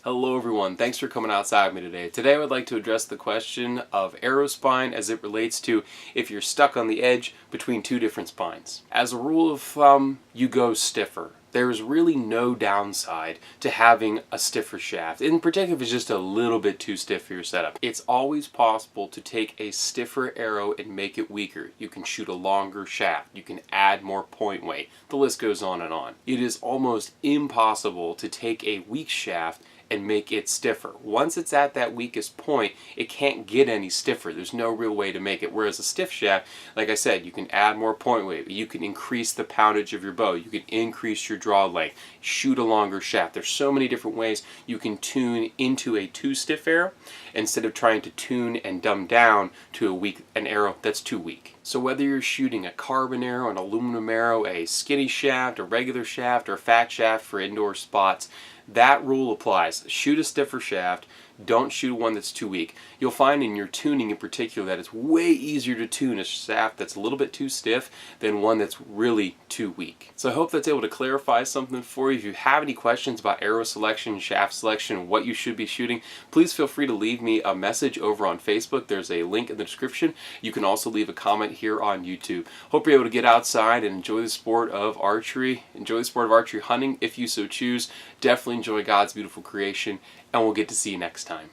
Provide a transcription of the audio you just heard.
Hello everyone, thanks for coming outside with me today. Today I would like to address the question of arrow spine as it relates to if you're stuck on the edge between two different spines. As a rule of thumb, you go stiffer. There is really no downside to having a stiffer shaft, in particular if it's just a little bit too stiff for your setup. It's always possible to take a stiffer arrow and make it weaker. You can shoot a longer shaft, you can add more point weight, the list goes on and on. It is almost impossible to take a weak shaft and make it stiffer. Once it's at that weakest point, it can't get any stiffer. There's no real way to make it. Whereas a stiff shaft, like I said, you can add more point weight, you can increase the poundage of your bow, you can increase your draw length, shoot a longer shaft. There's so many different ways you can tune into a too stiff arrow instead of trying to tune and dumb down to an arrow that's too weak. So whether you're shooting a carbon arrow, an aluminum arrow, a skinny shaft, a regular shaft, or a fat shaft for indoor spots, that rule applies. Shoot a stiffer shaft, don't shoot one that's too weak. You'll find in your tuning in particular that it's way easier to tune a shaft that's a little bit too stiff than one that's really too weak. So I hope that's able to clarify something for you. If you have any questions about arrow selection, shaft selection, what you should be shooting, please feel free to leave me a message over on Facebook. There's a link in the description. You can also leave a comment here on YouTube. Hope you're able to get outside and enjoy the sport of archery. Enjoy the sport of archery hunting if you so choose. Definitely enjoy God's beautiful creation, and we'll get to see you next time.